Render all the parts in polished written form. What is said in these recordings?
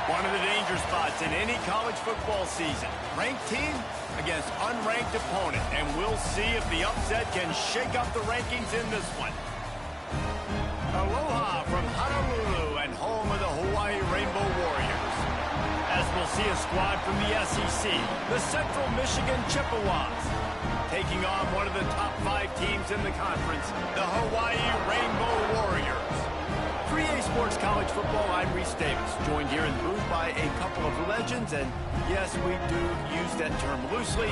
One of the danger spots in any college football season. Ranked team against unranked opponent. And we'll see if the upset can shake up the rankings in this one. Aloha from Honolulu and home of the Hawaii Rainbow Warriors. As we'll see a squad from the SEC, the Central Michigan Chippewas, taking on one of the top 5 teams in the conference, the Hawaii Rainbow Warriors. 3A Sports College Football, I'm Reese Davis, joined here in the booth by a couple of legends, and yes, we do use that term loosely.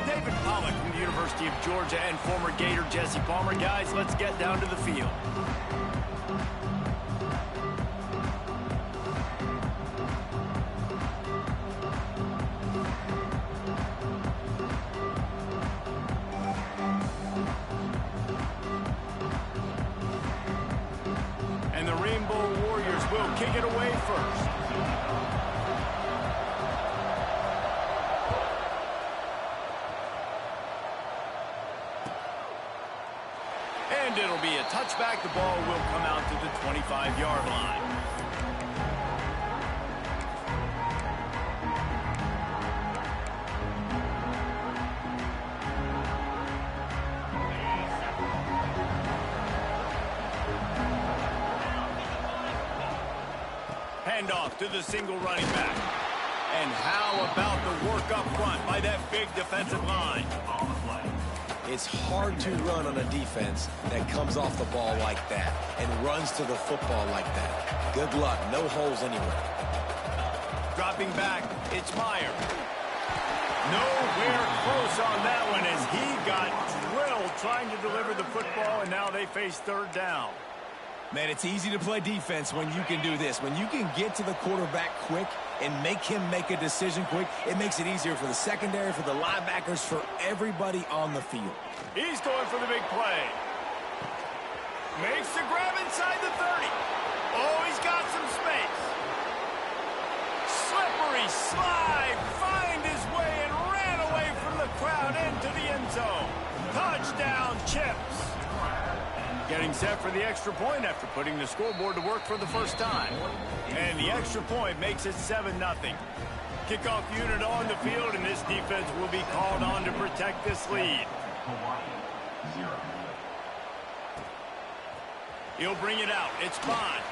David Pollack from the University of Georgia and former Gator Jesse Palmer. Guys, let's get down to the field. Kick it away first. And it'll be a touchback. The ball will come out to the 25-yard line. Handoff to the single running back. And how about the work up front by that big defensive line? It's hard to run on a defense that comes off the ball like that and runs to the football like that. Good luck. No holes anywhere. Dropping back, it's Meyer. Nowhere close on that one as he got drilled trying to deliver the football, and now they face third down. Man, it's easy to play defense when you can do this. When you can get to the quarterback quick and make him make a decision quick, it makes it easier for the secondary, for the linebackers, for everybody on the field. He's going for the big play. Makes the grab inside the 30. Oh, he's got some space. Slippery slide, find his way and ran away from the crowd into the end zone. Touchdown, Chips. Getting set for the extra point after putting the scoreboard to work for the first time. And the extra point makes it 7-0. Kickoff unit on the field, and this defense will be called on to protect this lead. He'll bring it out. It's Bond.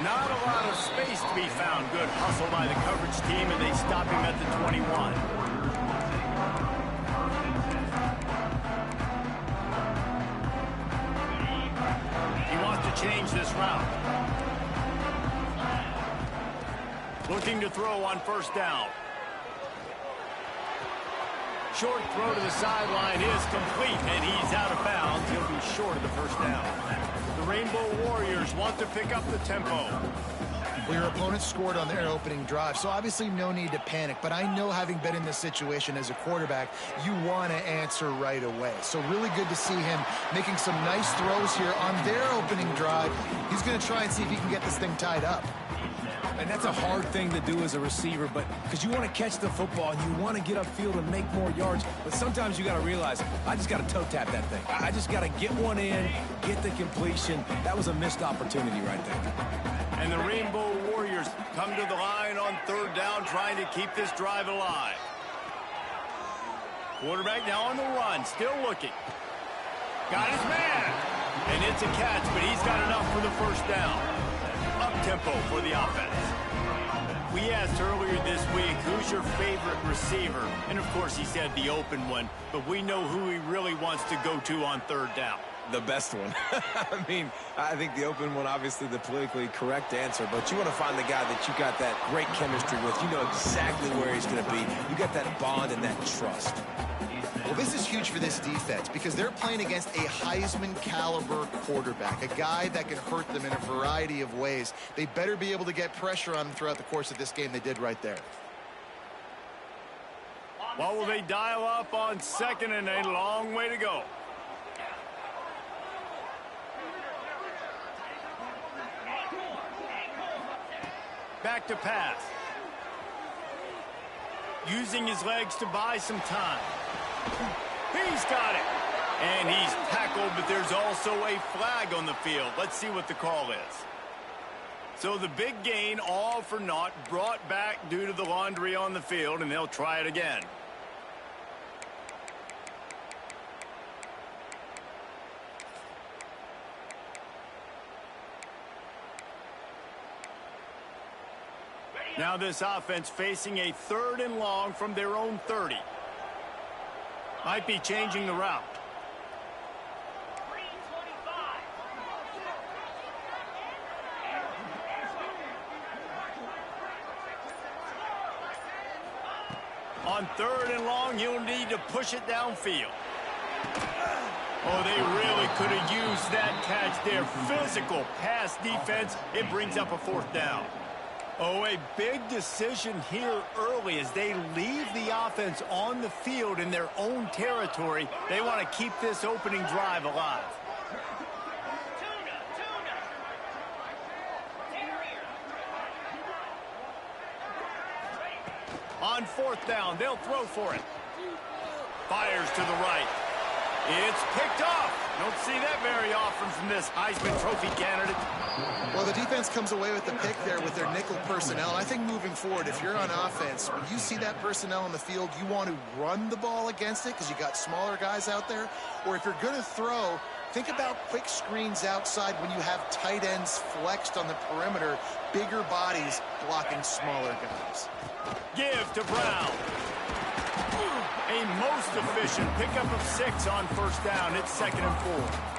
Not a lot of space to be found. Good hustle by the coverage team, and they stop him at the 21. Change this route. Looking to throw on first down. Short throw to the sideline is complete, and he's out of bounds. He'll be short of the first down. The Rainbow Warriors want to pick up the tempo. Well, your opponent scored on their opening drive, so obviously no need to panic. But I know, having been in this situation as a quarterback, you want to answer right away. So really good to see him making some nice throws here on their opening drive. He's going to try and see if he can get this thing tied up. And that's a hard thing to do as a receiver, but because you want to catch the football and you want to get upfield and make more yards, but sometimes you got to realize, I just got to toe tap that thing. I just got to get one in, get the completion. That was a missed opportunity right there. And the Rainbow Warriors come to the line on third down, trying to keep this drive alive. Quarterback now on the run, still looking. Got his man. And it's a catch, but he's got enough for the first down. Up-tempo for the offense. We asked earlier this week, who's your favorite receiver? And, of course, he said the open one, but we know who he really wants to go to on third down. The best one. I mean, I think the open one, obviously the politically correct answer, but you want to find the guy that you got that great chemistry with. You know exactly where he's going to be. You got that bond and that trust. Well, this is huge for this defense because they're playing against a Heisman-caliber quarterback, a guy that can hurt them in a variety of ways. They better be able to get pressure on him throughout the course of this game. They did right there. Well, will they dial up on second and a long way to go? Back to pass. Using his legs to buy some time. He's got it. And he's tackled, but there's also a flag on the field. Let's see what the call is. So the big gain, all for naught, brought back due to the laundry on the field, and they'll try it again. Now this offense facing a 3rd and long from their own 30. Might be changing the route. On 3rd and long, you'll need to push it downfield. Oh, they really could have used that catch there. Physical pass defense. It brings up a 4th down. Oh, a big decision here early as they leave the offense on the field in their own territory. They want to keep this opening drive alive. On 4th down, they'll throw for it. Fires to the right. It's picked off. Don't see that very often from this Heisman Trophy candidate. Well, the defense comes away with the pick there with their nickel personnel. I think moving forward, if you're on offense, when you see that personnel on the field, you want to run the ball against it because you got smaller guys out there. Or if you're going to throw, think about quick screens outside when you have tight ends flexed on the perimeter, bigger bodies blocking smaller guys. Give to Brown. A most efficient pickup of 6 on 1st down. It's 2nd and 4.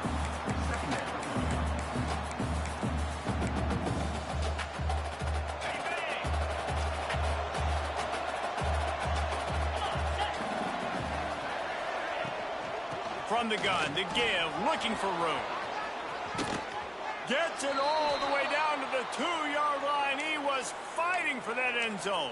From the gun, the give, looking for room. Gets it all the way down to the 2-yard line. He was fighting for that end zone.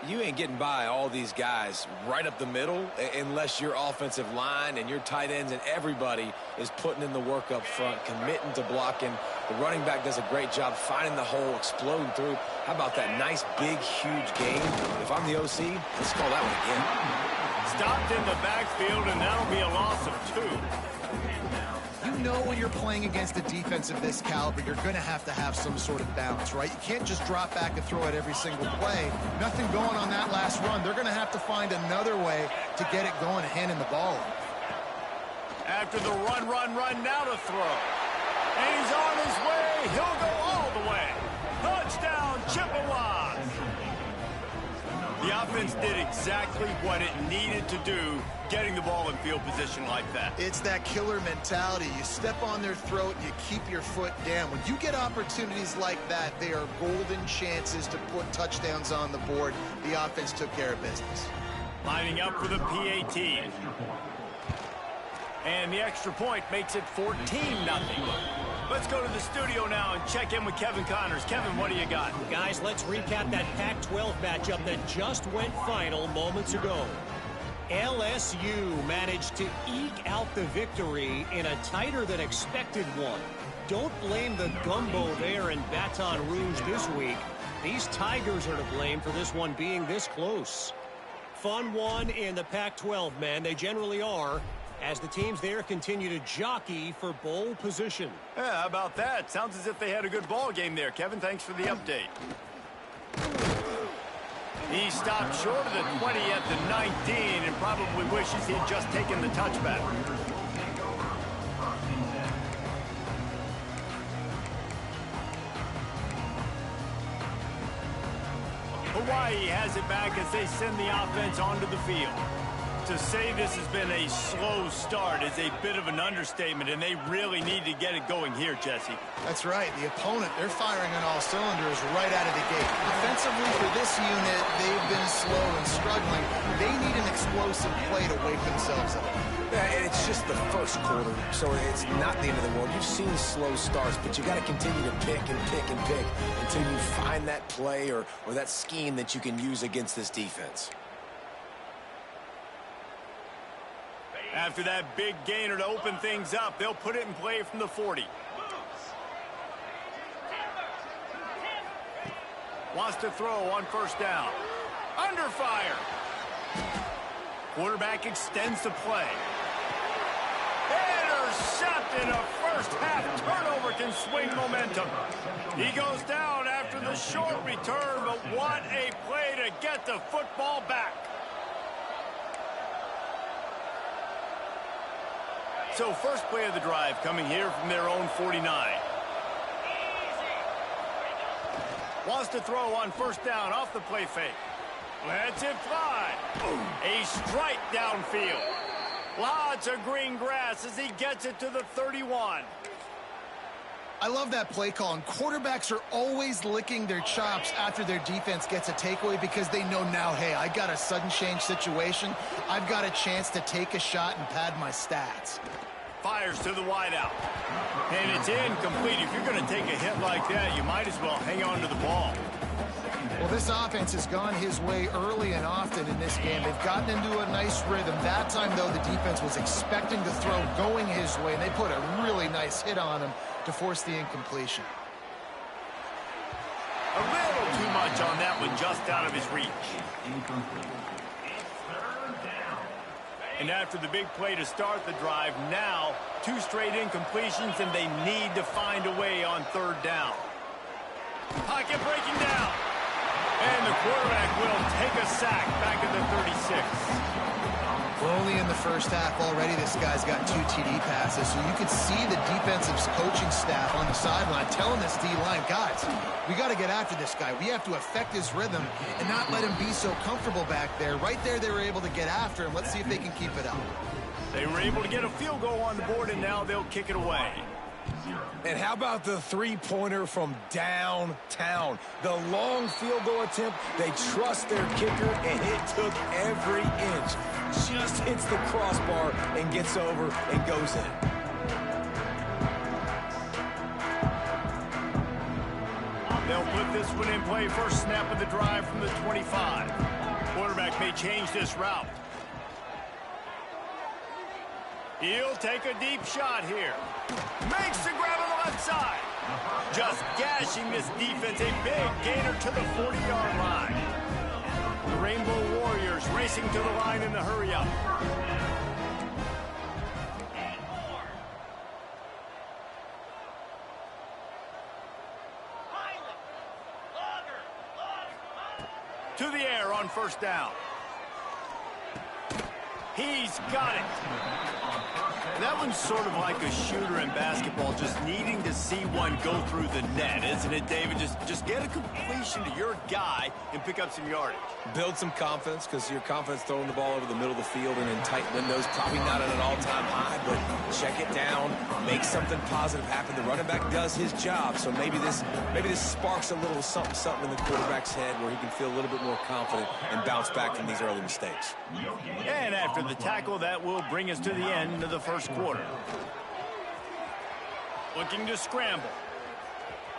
You ain't getting by all these guys right up the middle unless your offensive line and your tight ends and everybody is putting in the work up front, committing to blocking. The running back does a great job finding the hole, exploding through. How about that nice, big, huge gain? If I'm the OC, let's call that one again. Stopped in the backfield, and that'll be a loss of 2. You know when you're playing against a defense of this caliber, you're going to have some sort of balance, right? You can't just drop back and throw it every single play. Nothing going on that last run. They're going to have to find another way to get it going, handing the ball off. After the run, now to throw. And he's on his way. He'll go all the way. Touchdown, Chippewas. The offense did exactly what it needed to do, getting the ball in field position like that. It's that killer mentality. You step on their throat and you keep your foot down. When you get opportunities like that, they are golden chances to put touchdowns on the board. The offense took care of business. Lining up for the PAT. And the extra point makes it 14-0. Let's go to the studio now and check in with Kevin Connors. Kevin, what do you got? Guys, let's recap that Pac-12 matchup that just went final moments ago. LSU managed to eke out the victory in a tighter than expected one. Don't blame the gumbo there in Baton Rouge this week. These Tigers are to blame for this one being this close. Fun one in the Pac-12, man. They generally are, as the teams there continue to jockey for bowl position. Yeah, how about that? Sounds as if they had a good ball game there. Kevin, thanks for the update. He stopped short of the 20 at the 19 and probably wishes he had just taken the touchback. Hawaii has it back as they send the offense onto the field. To say this has been a slow start is a bit of an understatement, and they really need to get it going here, Jesse. That's right. The opponent, they're firing on all cylinders right out of the gate. Offensively, for this unit, they've been slow and struggling. They need an explosive play to wake themselves up. Yeah, and it's just the first quarter, so it's not the end of the world. You've seen slow starts, but you got to continue to pick and pick and pick until you find that play or that scheme that you can use against this defense. After that big gainer to open things up, they'll put it in play from the 40. Wants to throw on first down. Under fire. Quarterback extends the play. intercepted. A first-half turnover can swing momentum. He goes down after the short return, but what a play to get the football back. So first play of the drive coming here from their own 49. Wants to throw on first down off the play fake. Lets it fly. A strike downfield. Lots of green grass as he gets it to the 31. I love that play call, and quarterbacks are always licking their chops after their defense gets a takeaway because they know now, hey, I got a sudden change situation. I've got a chance to take a shot and pad my stats. Fires to the wideout. And it's incomplete. If you're going to take a hit like that, you might as well hang on to the ball. Well, this offense has gone his way early and often in this game. They've gotten into a nice rhythm. That time, though, the defense was expecting the throw going his way, and they put a really nice hit on him to force the incompletion. A little too much on that one, just out of his reach. And after the big play to start the drive, now 2 straight incompletions, and they need to find a way on third down. Pocket breaking down. And the quarterback will take a sack back at the 36. Well, only in the first half already, this guy's got 2 TD passes, so you could see the defensive coaching staff on the sideline telling this D-line, guys, we got to get after this guy. We have to affect his rhythm and not let him be so comfortable back there. Right there, they were able to get after him. Let's see if they can keep it up. They were able to get a field goal on the board, and now they'll kick it away. And how about the three-pointer from downtown? The long field goal attempt, they trust their kicker, and it took every inch. Just hits the crossbar and gets over and goes in. They'll put this one in play. First snap of the drive from the 25. Quarterback may change this route. He'll take a deep shot here. Makes the grab on the left side. Just gashing this defense. A big gainer to the 40-yard line. The Rainbow Warriors racing to the line in the hurry-up. To the air on first down. He's got it. That one's sort of like a shooter in basketball, just needing to see one go through the net, isn't it, David? Just get a completion to your guy and pick up some yardage. Build some confidence, because your confidence throwing the ball over the middle of the field and in tight windows, probably not at an all-time high, but check it down, make something positive happen. The running back does his job, so maybe this sparks a little something in the quarterback's head where he can feel a little bit more confident and bounce back from these early mistakes. And after the tackle, that will bring us to the end of the first quarter. Looking to scramble.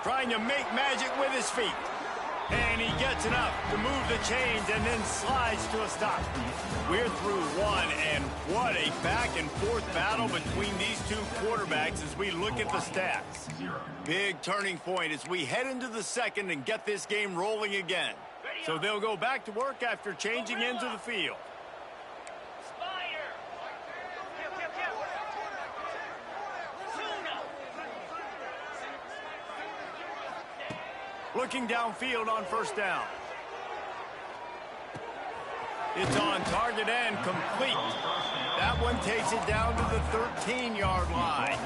Trying to make magic with his feet. And he gets enough to move the chains and then slides to a stop. We're through one, and what a back-and-forth battle between these two quarterbacks as we look at the stats. Big turning point as we head into the second and get this game rolling again. So they'll go back to work after changing into the field. Looking downfield on first down. It's on target and complete. That one takes it down to the 13-yard line.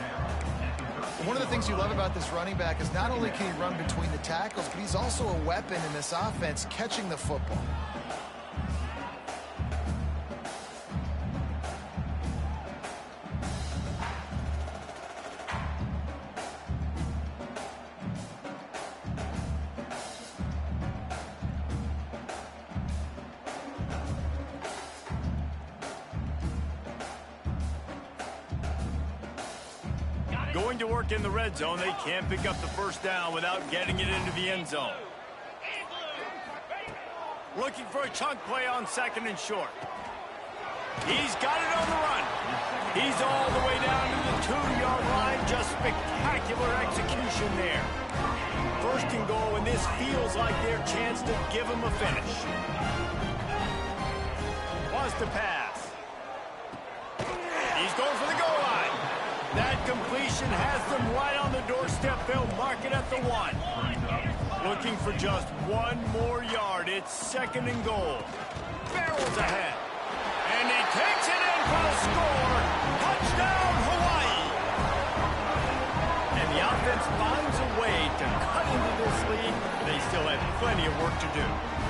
One of the things you love about this running back is not only can he run between the tackles, but he's also a weapon in this offense catching the football. Going to work in the red zone. They can't pick up the first down without getting it into the end zone. Looking for a chunk play on second and short. He's got it on the run. He's all the way down to the 2-yard line. Just spectacular execution there. First and goal, and this feels like their chance to give him a finish. Wants to pass. He's going for the goal line. That completion has them right on the doorstep. They'll mark it at the 1. Looking for just 1 more yard. It's 2nd and goal. Barrels ahead. And he takes it in for the score. Touchdown, Hawaii. And the offense finds a way to cut into this lead. They still have plenty of work to do.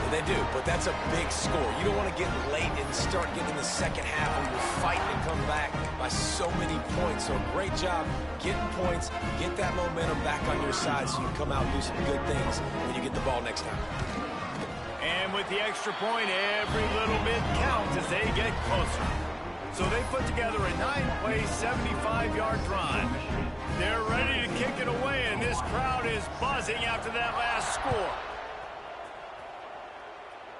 They do, but that's a big score. You don't want to get late and start getting in the second half where you're fighting to come back by so many points. So great job getting points, get that momentum back on your side so you can come out and do some good things when you get the ball next time. And with the extra point, every little bit counts as they get closer. So they put together a 9-play, 75-yard drive. They're ready to kick it away, and this crowd is buzzing after that last score.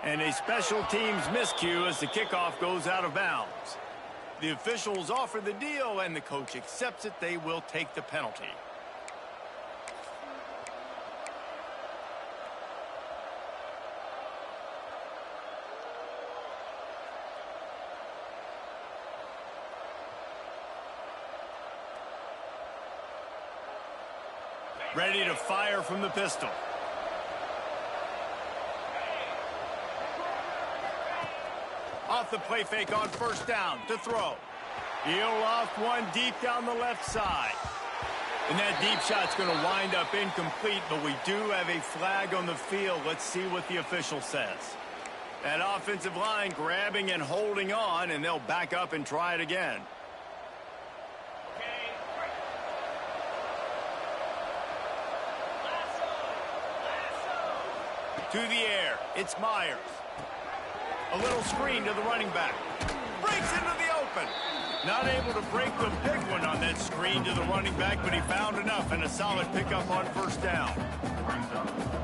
And a special teams miscue as the kickoff goes out of bounds. The officials offer the deal, and the coach accepts it. They will take the penalty. Ready to fire from the pistol. Off the play fake on 1st down to throw. He'll loft one deep down the left side. And that deep shot's going to wind up incomplete, but we do have a flag on the field. Let's see what the official says. That offensive line grabbing and holding on, and they'll back up and try it again. To the air, it's Myers. A little screen to the running back. Breaks into the open. Not able to break the big one on that screen to the running back, but he found enough and a solid pickup on 1st down.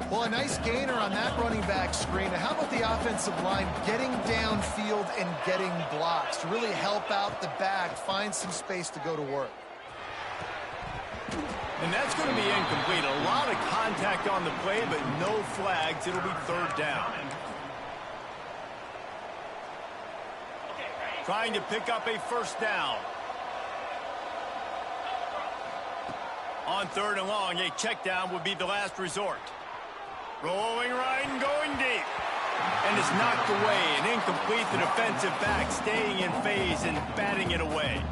Well, a nice gainer on that running back screen. Now, how about the offensive line getting downfield and getting blocks to really help out the back, find some space to go to work? And that's going to be incomplete. A lot of contact on the play, but no flags. It'll be 3rd down. Trying to pick up a 1st down. On 3rd and long, a check down would be the last resort. Rolling right and going deep. And it's knocked away and incomplete. The defensive back staying in phase and batting it away.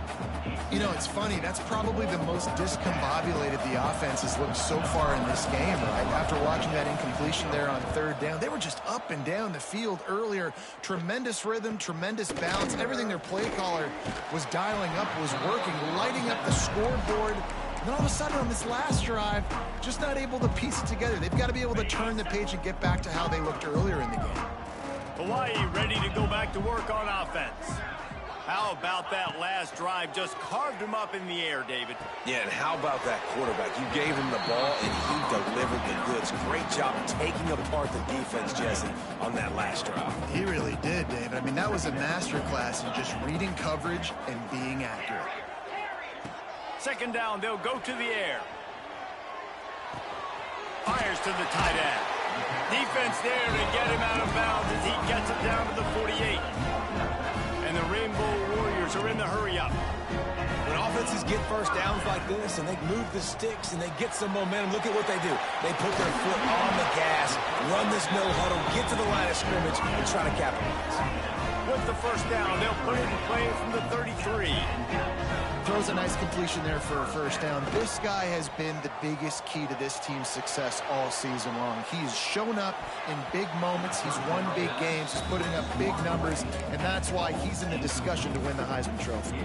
You know, it's funny. That's probably the most discombobulated the offense has looked so far in this game, right? After watching that incompletion there on 3rd down, they were just up and down the field earlier. Tremendous rhythm, tremendous balance. Everything their play caller was dialing up was working, lighting up the scoreboard. And then all of a sudden on this last drive, just not able to piece it together. They've got to be able to turn the page and get back to how they looked earlier in the game. Hawaii ready to go back to work on offense. How about that last drive? Just carved him up in the air, David. Yeah, and how about that quarterback? You gave him the ball, and he delivered the goods. Great job taking apart the defense, Jesse, on that last drive. He really did, David. I mean, that was a masterclass in just reading coverage and being accurate. 2nd down, they'll go to the air. Fires to the tight end. Defense there to get him out of bounds as he gets it down to the 48. And the Rainbow Warriors are in the hurry-up. When offenses get 1st downs like this and they move the sticks and they get some momentum, look at what they do. They put their foot on the gas, run this no huddle, get to the line of scrimmage, and try to capitalize. With the 1st down, they'll put it in play from the 33. Throws a nice completion there for a 1st down. This guy has been the biggest key to this team's success all season long. He's shown up in big moments. He's won big games. He's putting up big numbers, and that's why he's in the discussion to win the Heisman Trophy.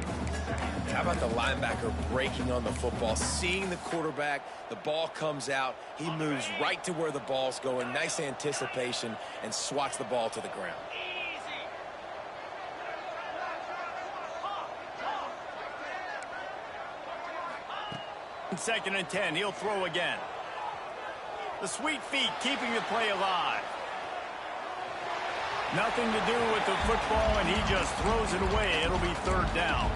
How about the linebacker breaking on the football, seeing the quarterback, the ball comes out, he moves right to where the ball's going, nice anticipation, and swats the ball to the ground. 2nd and 10. He'll throw again. The sweet feet keeping the play alive. Nothing to do with the football, and he just throws it away. It'll be 3rd down.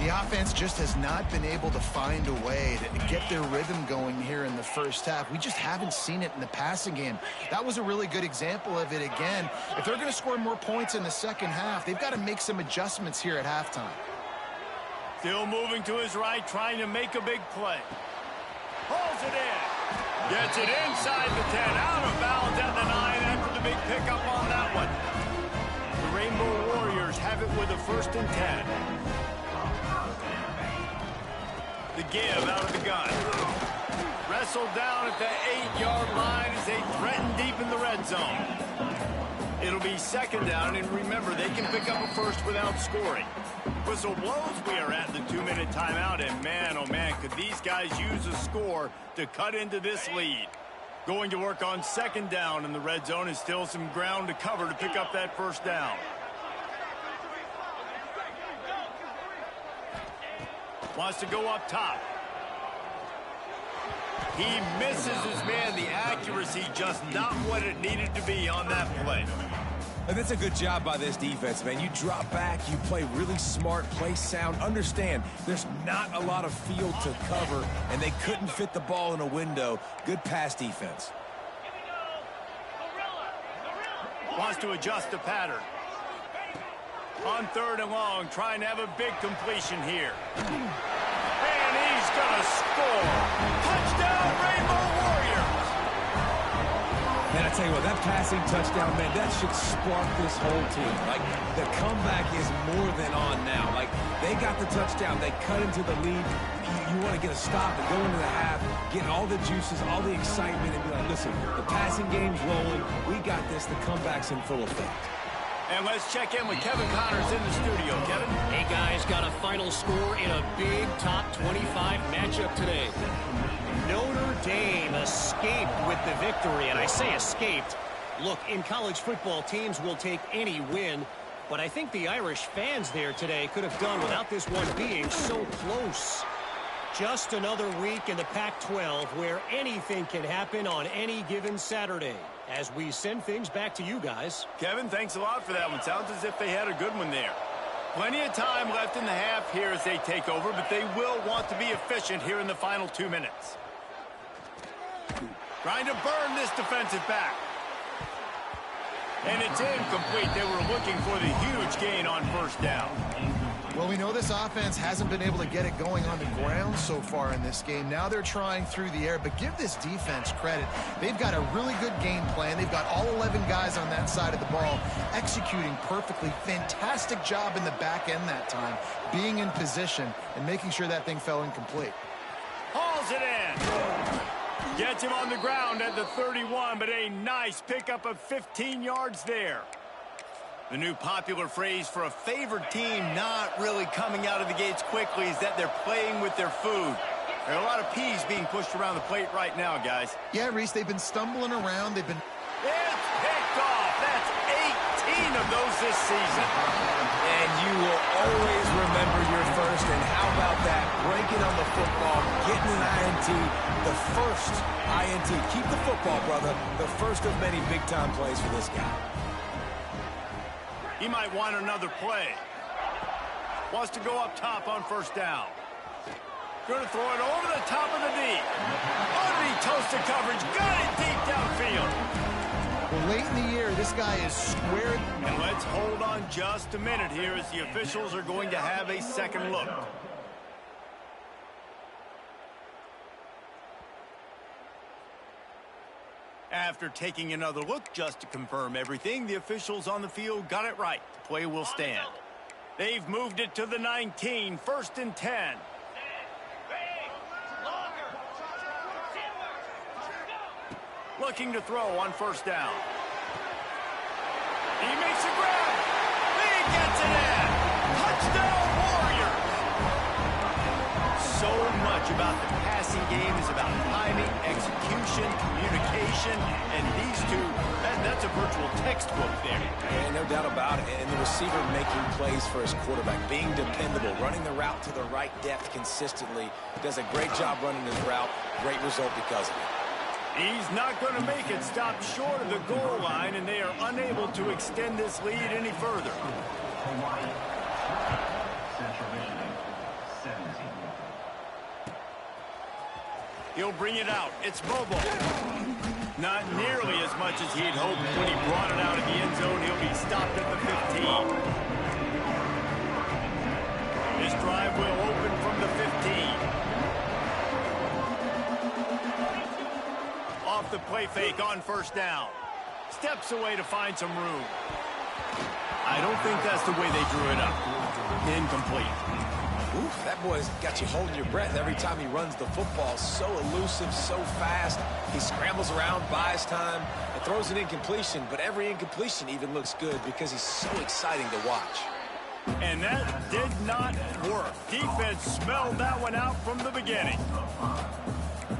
The offense just has not been able to find a way to get their rhythm going here in the 1st half. We just haven't seen it in the passing game. That was a really good example of it again. If they're going to score more points in the 2nd half, they've got to make some adjustments here at halftime. Still moving to his right, trying to make a big play. Pulls it in. Gets it inside the 10. Out of bounds at the 9 after the big pickup on that one. The Rainbow Warriors have it with a 1st and 10. The give out of the gun. Wrestled down at the 8-yard line as they threaten deep in the red zone. It'll be 2nd down, and remember, they can pick up a 1st without scoring. Whistle blows, we are at the 2-minute timeout, and man, oh man, could these guys use a score to cut into this lead. Going to work on 2nd down in the red zone, and still some ground to cover to pick up that 1st down. Wants to go up top. He misses his man. The accuracy just not what it needed to be on that play. And that's a good job by this defense, man. You drop back, you play really smart, play sound. Understand, there's not a lot of field to cover, and they couldn't fit the ball in a window. Good pass defense. Wants to adjust the pattern. On 3rd and long, trying to have a big completion here. And he's going to score. Touchdown, Rainbow Warriors. And I tell you what, that passing touchdown, man, that should spark this whole team. Like, the comeback is more than on now. Like, they got the touchdown. They cut into the lead. You want to get a stop and go into the half, get all the juices, all the excitement, and be like, listen, the passing game's rolling. We got this. The comeback's in full effect. And let's check in with Kevin Connors in the studio. Kevin? Hey, guys, got a final score in a big top 25 matchup today. Notre Dame escaped with the victory, and I say escaped. Look, in college football, teams will take any win, but I think the Irish fans there today could have done without this one being so close. Just another week in the Pac-12 where anything can happen on any given Saturday. As we send things back to you guys. Kevin, thanks a lot for that one. Sounds as if they had a good one there. Plenty of time left in the half here as they take over, but they will want to be efficient here in the final 2 minutes. Trying to burn this defensive back. And it's incomplete. They were looking for the huge gain on 1st down. Well, we know this offense hasn't been able to get it going on the ground so far in this game. Now they're trying through the air, but give this defense credit. They've got a really good game plan. They've got all 11 guys on that side of the ball executing perfectly. Fantastic job in the back end that time, being in position and making sure that thing fell incomplete. Hauls it in. Gets him on the ground at the 31, but a nice pickup of 15 yards there. The new popular phrase for a favored team not really coming out of the gates quickly is that they're playing with their food. There are a lot of peas being pushed around the plate right now, guys. Yeah, Reese, they've been stumbling around. They've been... It's picked off. That's 18 of those this season. And you will always remember your 1st, and how about that? Breaking on the football, getting an INT, the 1st INT. Keep the football, brother. The 1st of many big-time plays for this guy. He might want another play. Wants to go up top on 1st down. Going to throw it over the top of the deep. Underneath toasted coverage. Got it deep downfield. Well, late in the year, this guy is squared. And let's hold on just a minute here as the officials are going to have a second look. After taking another look just to confirm everything, the officials on the field got it right. The play will stand. They've moved it to the 19, 1st and 10. Looking to throw on 1st down. He makes a grab. He gets it in. Touchdown, Warriors. So much about the passing game is about timing, execution, communication, and these two, that's a virtual textbook there. And no doubt about it. And the receiver making plays for his quarterback, being dependable, running the route to the right depth consistently. Does a great job running his route. Great result because of it. He's not going to make it. Stop short of the goal line, and they are unable to extend this lead any further. He'll bring it out. It's Bobo. Not nearly as much as he'd hoped when he brought it out of the end zone. He'll be stopped at the 15. This drive will open from the 15. Off the play fake on first down. Steps away to find some room. I don't think that's the way they drew it up. Incomplete. Oof, that boy's got you holding your breath every time he runs the football. So elusive, so fast. He scrambles around, buys time, and throws an incompletion. But every incompletion even looks good because he's so exciting to watch. And that did not work. Defense smelled that one out from the beginning.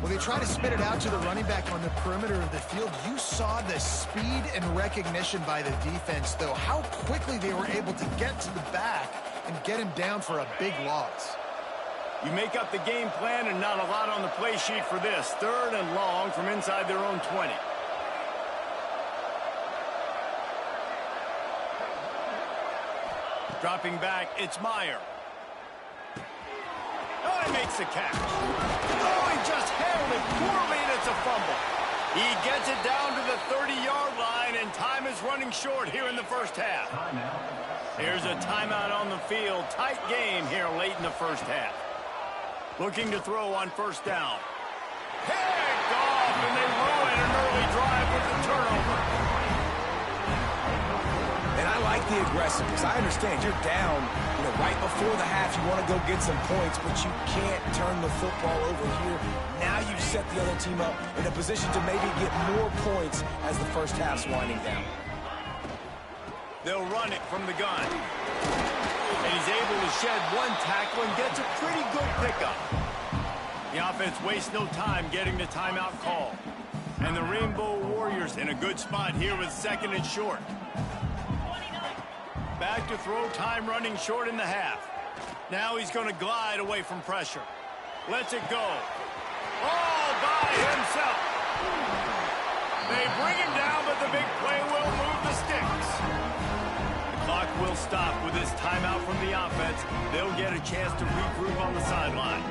Well, they try to spit it out to the running back on the perimeter of the field. You saw the speed and recognition by the defense, though. How quickly they were able to get to the back and get him down for a big loss. You make up the game plan and not a lot on the play sheet for this. 3rd and long from inside their own 20. Dropping back, it's Meyer. Oh, he makes the catch. Oh, he just handled it poorly, and it's a fumble. He gets it down to the 30-yard line, and time is running short here in the first half. There's a timeout on the field. Tight game here late in the first half. Looking to throw on first down. Picked off, and they ruin an early drive with the turnover. And I like the aggressiveness. I understand you're down, right before the half. You want to go get some points, but you can't turn the football over here. Now you've set the other team up in a position to maybe get more points as the first half's winding down. They'll run it from the gun. And he's able to shed one tackle and gets a pretty good pickup. The offense wastes no time getting the timeout call. And the Rainbow Warriors in a good spot here with 2nd and short. Back to throw, time running short in the half. Now he's going to glide away from pressure. Lets it go. All by himself. They bring him down, but the big play will move the sticks. The clock will stop with this timeout from the offense. They'll get a chance to regroup on the sideline.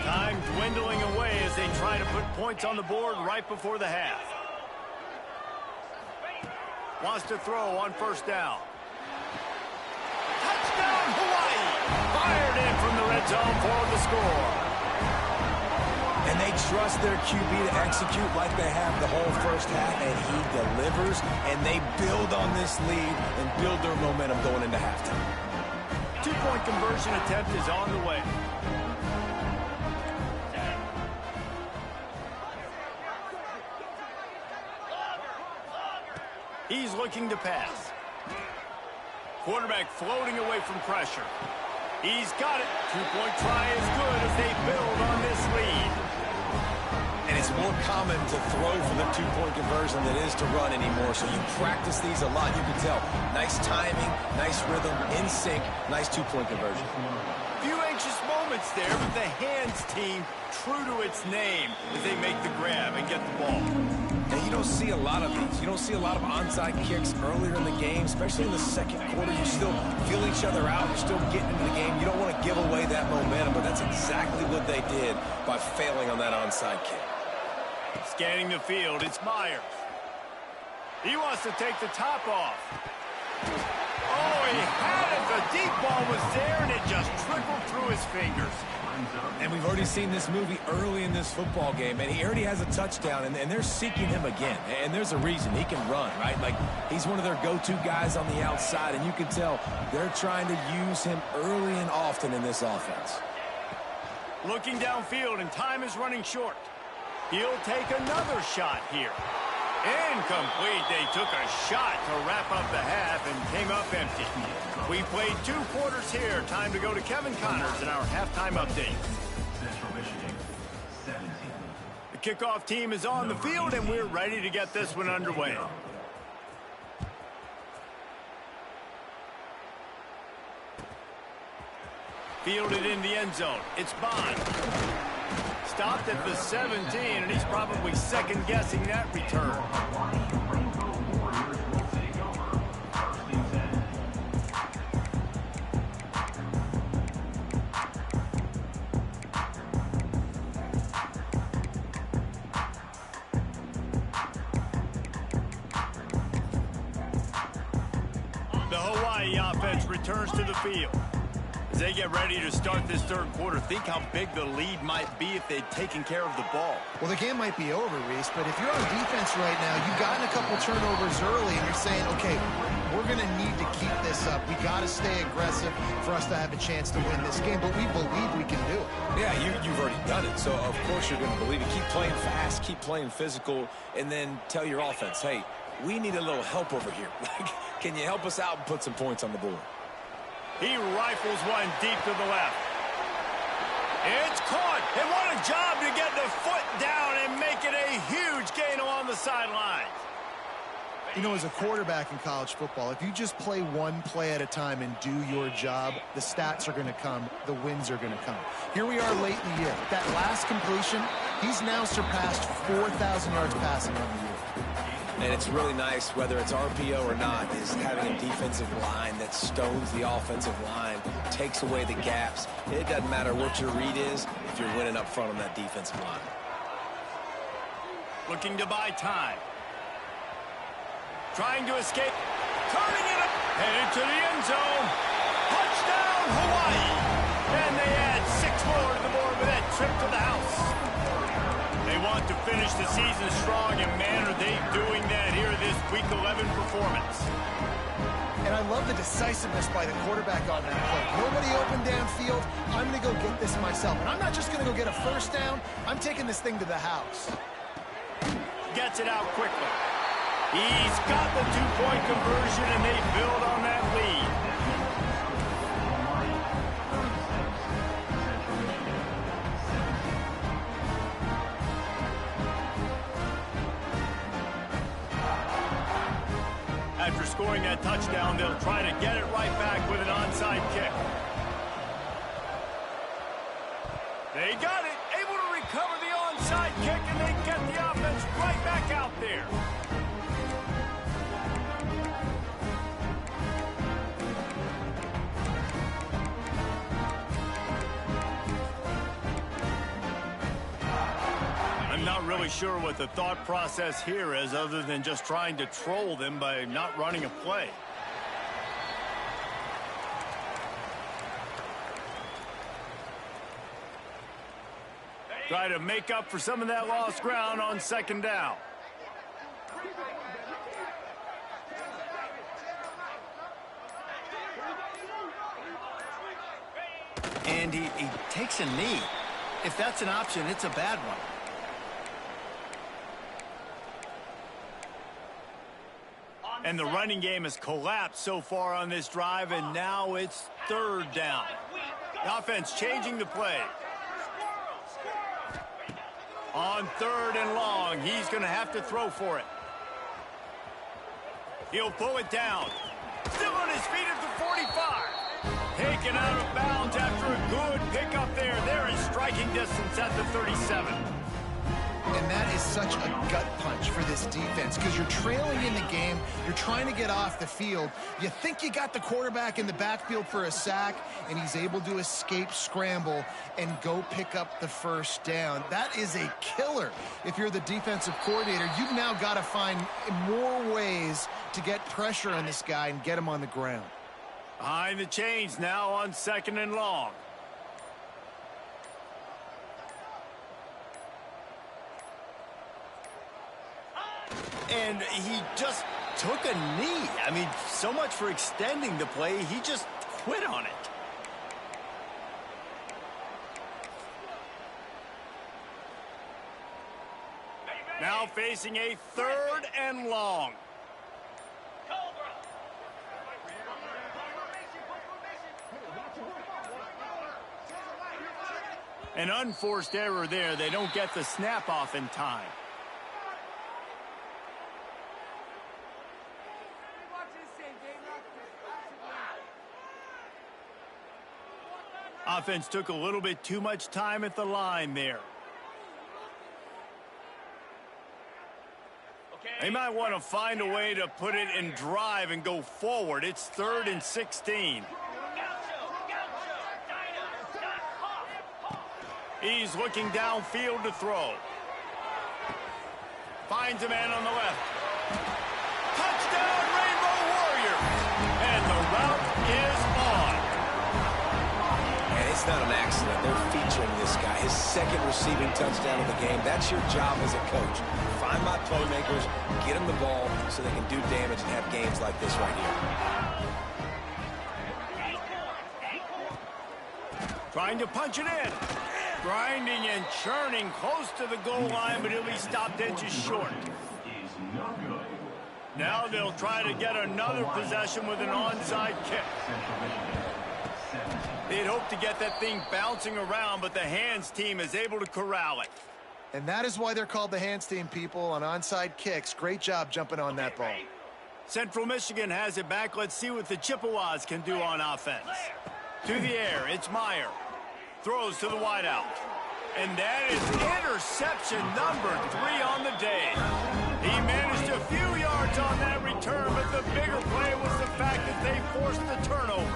Time dwindling away as they try to put points on the board right before the half. Wants to throw on first down. Touchdown, Hawaii! Fired in from the red zone for the score. And they trust their QB to execute like they have the whole first half, and he delivers, and they build on this lead and build their momentum going into halftime. 2-point conversion attempt is on the way. He's looking to pass. Quarterback floating away from pressure. He's got it. 2-point try is good as they build on this lead. And it's more common to throw for the 2-point conversion than it is to run anymore. So you practice these a lot. You can tell. Nice timing, nice rhythm, in sync, nice 2-point conversion. Few anxious moments there, but the hands team true to its name as they make the grab and get the ball. And you don't see a lot of these. You don't see a lot of onside kicks earlier in the game, especially in the second quarter. You still feel each other out. You're still getting into the game. You don't want to give away that momentum, but that's exactly what they did by failing on that onside kick. Scanning the field, it's Myers. He wants to take the top off. Oh, he had it. The deep ball was there, and it just trickled through his fingers. And we've already seen this movie early in this football game, and he already has a touchdown, and they're seeking him again. And there's a reason. He can run, right? Like, he's one of their go-to guys on the outside, and you can tell they're trying to use him early and often in this offense. Looking downfield, and time is running short. He'll take another shot here. Incomplete. They took a shot to wrap up the half and came up empty. We played 2 quarters here. Time to go to Kevin Connors in our halftime update. The kickoff team is on the field, and we're ready to get this one underway. Fielded in the end zone. It's Bond. Stopped at the 17, and he's probably second-guessing that return. The Hawaii offense returns to the field. As they get ready to start this third quarter, think how big the lead might be if they'd taken care of the ball. Well, the game might be over, Reese, but if you're on defense right now, you've gotten a couple turnovers early, and you're saying, okay, we're going to need to keep this up. We got to stay aggressive for us to have a chance to win this game, but we believe we can do it. Yeah, you've already done it, so of course you're going to believe it. Keep playing fast, keep playing physical, and then tell your offense, hey, we need a little help over here. Can you help us out and put some points on the board? He rifles one deep to the left. It's caught. And what a job to get the foot down and make it a huge gain along the sideline. You know, as a quarterback in college football, if you just play one play at a time and do your job, the stats are going to come, the wins are going to come. Here we are late in the year. That last completion, he's now surpassed 4,000 yards passing on the year. And it's really nice, whether it's RPO or not, is having a defensive line that stones the offensive line, takes away the gaps. It doesn't matter what your read is if you're winning up front on that defensive line. Looking to buy time. Trying to escape. Turning it up. Headed to the end zone. Touchdown, Hawaii. And they add 6 more to the board with that trip to the house. They want to finish the season strong, and man, are they doing that here this Week 11 performance. And I love the decisiveness by the quarterback on that play. Nobody open downfield. I'm going to go get this myself. And I'm not just going to go get a first down. I'm taking this thing to the house. Gets it out quickly. He's got the 2-point conversion, and they build on that lead. After scoring that touchdown, they'll try to get it right back with an onside kick. They got it, able to recover the onside kick, and they get the offense right back out there. I'm not really sure what the thought process here is other than just trying to troll them by not running a play. Try to make up for some of that lost ground on second down. And he takes a knee. If that's an option, it's a bad one. And the running game has collapsed so far on this drive, and now it's third down. The offense changing the play. On third and long, he's going to have to throw for it. He'll pull it down. Still on his feet at the 45. Taken out of bounds after a good pickup there. They're in striking distance at the 37. And that is such a gut punch for this defense because you're trailing in the game. You're trying to get off the field. You think you got the quarterback in the backfield for a sack, and he's able to escape, scramble, and go pick up the first down. That is a killer if you're the defensive coordinator. You've now got to find more ways to get pressure on this guy and get him on the ground. Behind the chains now on second and long. And he just took a knee. I mean, so much for extending the play. He just quit on it. Now facing a third and long. An unforced error there. They don't get the snap off in time. Offense took a little bit too much time at the line there. They might want to find a way to put it in drive and go forward. It's 3rd and 16. He's looking downfield to throw. Finds a man on the left. Touchdown, Rainbow Warriors! And the route is on. It's not an accident. They're featuring this guy. His second receiving touchdown of the game. That's your job as a coach. Find my playmakers, get them the ball so they can do damage and have games like this right here. Trying to punch it in. Grinding and churning close to the goal line, but he'll be stopped inches short. Now they'll try to get another possession with an onside kick. They'd hope to get that thing bouncing around, but the hands team is able to corral it. And that is why they're called the hands team, people, on onside kicks. Great job jumping on that ball. Central Michigan has it back. Let's see what the Chippewas can do on offense. To the air, it's Meyer. Throws to the wideout. And that is interception number 3 on the day. He managed a few yards on that return, but the bigger play was the fact that they forced the turnover.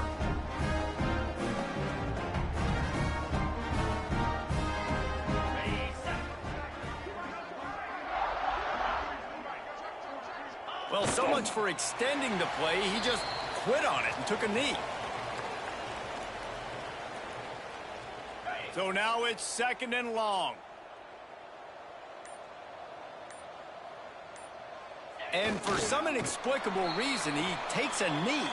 Well, so much for extending the play. He just quit on it and took a knee. So now it's 2nd and long. And for some inexplicable reason, he takes a knee.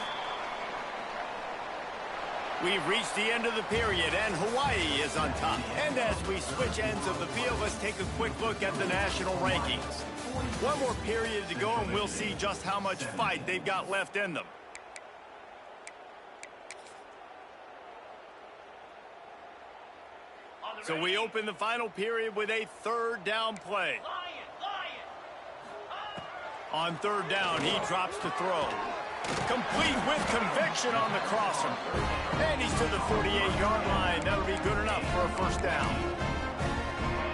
We've reached the end of the period, and Hawaii is on top. And as we switch ends of the field, let's take a quick look at the national rankings. One more period to go, and we'll see just how much fight they've got left in them. So we open the final period with a 3rd down play. On 3rd down, he drops to throw. Complete with conviction on the crosser. And he's to the 48-yard line. That'll be good enough for a 1st down.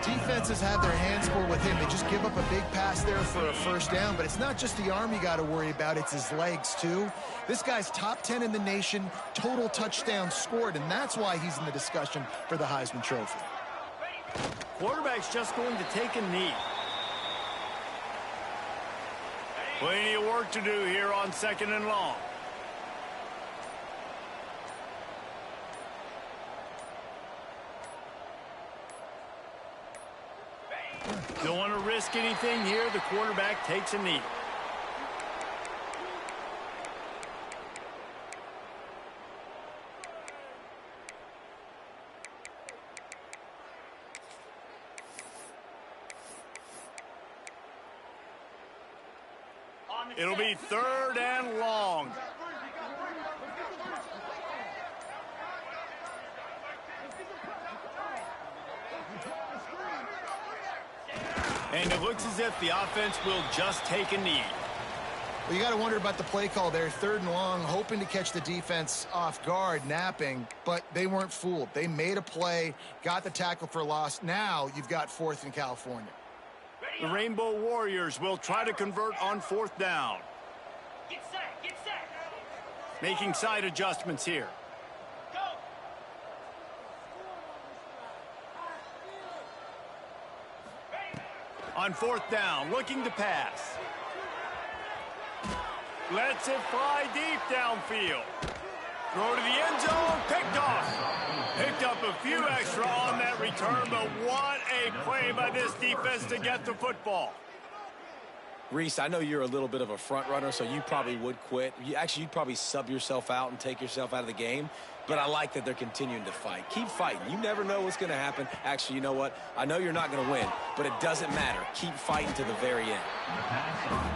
Defenses have their hands full with him. They just give up a big pass there for a 1st down, but it's not just the arm you got to worry about, it's his legs too. This guy's top 10 in the nation, total touchdowns scored, and that's why he's in the discussion for the Heisman Trophy. Quarterback's just going to take a knee. Plenty of work to do here on 2nd and long. Don't want to risk anything here. The quarterback takes a knee. It'll be 3rd and long. And it looks as if the offense will just take a knee. Well, you got to wonder about the play call there. 3rd and long, hoping to catch the defense off guard, napping, but they weren't fooled. They made a play, got the tackle for loss. Now you've got 4th in California. The Rainbow Warriors will try to convert on 4th down. Get set, get set. Making side adjustments here. Go. On 4th down, looking to pass. Lets it fly deep downfield. Throw to the end zone, picked off. Picked up a few extra on that return, but what a play by this defense to get the football. Reese, I know you're a little bit of a front runner, so you probably would quit. You'd probably sub yourself out and take yourself out of the game. But I like that they're continuing to fight. Keep fighting. You never know what's going to happen. Actually, you know what? I know you're not going to win, but it doesn't matter. Keep fighting to the very end.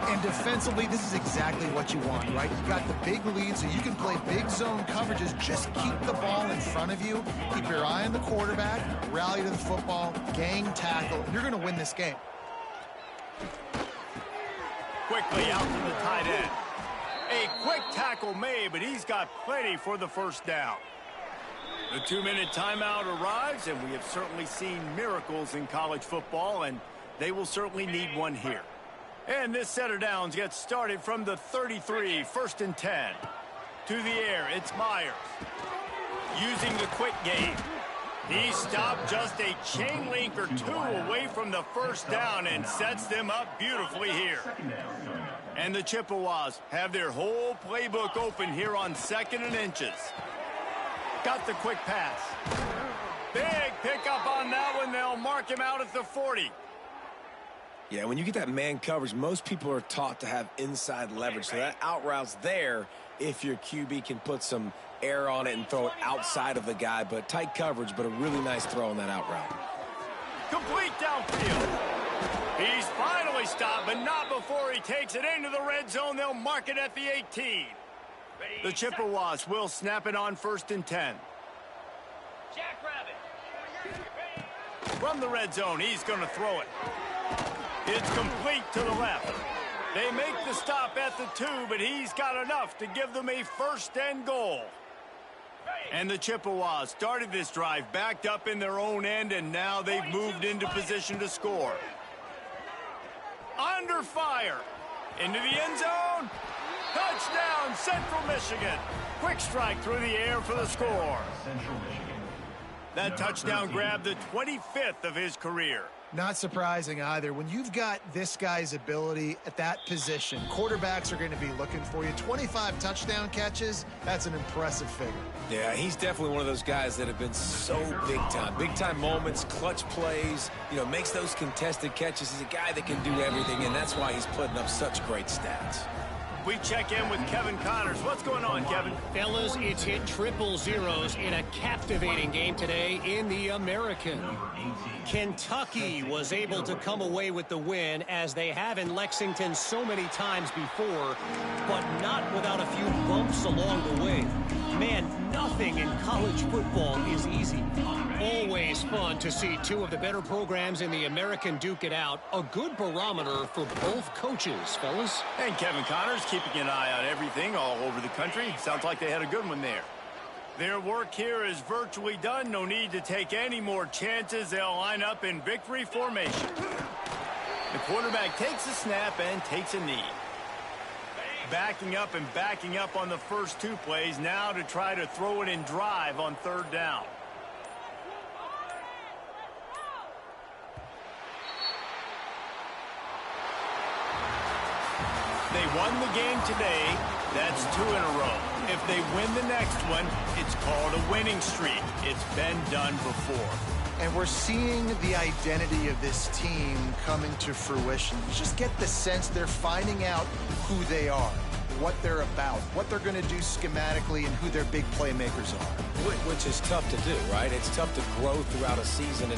And defensively, this is exactly what you want, right? You've got the big lead, so you can play big zone coverages. Just keep the ball in front of you. Keep your eye on the quarterback. Rally to the football. Gang tackle. And you're going to win this game. Quickly out to the tight end. A quick tackle made, but he's got plenty for the 1st down. The 2-minute timeout arrives, and we have certainly seen miracles in college football, and they will certainly need one here. And this set of downs gets started from the 33, 1st and 10. To the air, it's Myers. Using the quick game. He stopped just a chain link or 2 away from the 1st down and sets them up beautifully here. And the Chippewas have their whole playbook open here on 2nd and inches. got the quick pass. Big pickup on that one. They'll mark him out at the 40. Yeah, when you get that man coverage, most people are taught to have inside leverage. So that out route's there if your QB can put some air on it and throw it outside of the guy. But tight coverage, but a really nice throw on that out route. Complete downfield. He's finally stopped, but not before he takes it into the red zone. They'll mark it at the 18. The Chippewas will snap it on 1st and 10. Jackrabbit. From the red zone, he's going to throw it. It's complete to the left. They make the stop at the 2, but he's got enough to give them a 1st and goal. And the Chippewas started this drive backed up in their own end, and now they've moved into position to score. Under fire. Into the end zone. Touchdown, Central Michigan. Quick strike through the air for the score. That touchdown grabbed the 25th of his career. Not surprising either. When you've got this guy's ability at that position, quarterbacks are going to be looking for you. 25 touchdown catches, that's an impressive figure. Yeah, he's definitely one of those guys that have been so big time. Big time moments, clutch plays, makes those contested catches. He's a guy that can do everything, and that's why he's putting up such great stats. We check in with Kevin Connors. What's going on, Kevin? Fellas, it's hit triple zeros in a captivating game today in the American. Kentucky was able to come away with the win, as they have in Lexington so many times before, but not without a few bumps along the way. Man, nothing in college football is easy. Always fun to see two of the better programs in the American duke it out. A good barometer for both coaches, fellas. And Kevin Connors keeping an eye on everything all over the country. Sounds like they had a good one there. Their work here is virtually done. No need to take any more chances. They'll line up in victory formation. The quarterback takes a snap and takes a knee. Backing up and backing up on the first 2 plays now to try to throw it in drive on 3rd down. They won the game today. That's 2 in a row. If they win the next one, it's called a winning streak. It's been done before. And we're seeing the identity of this team coming to fruition. You just get the sense they're finding out who they are, what they're about, what they're going to do schematically, and who their big playmakers are. Which is tough to do, right? It's tough to grow throughout a season and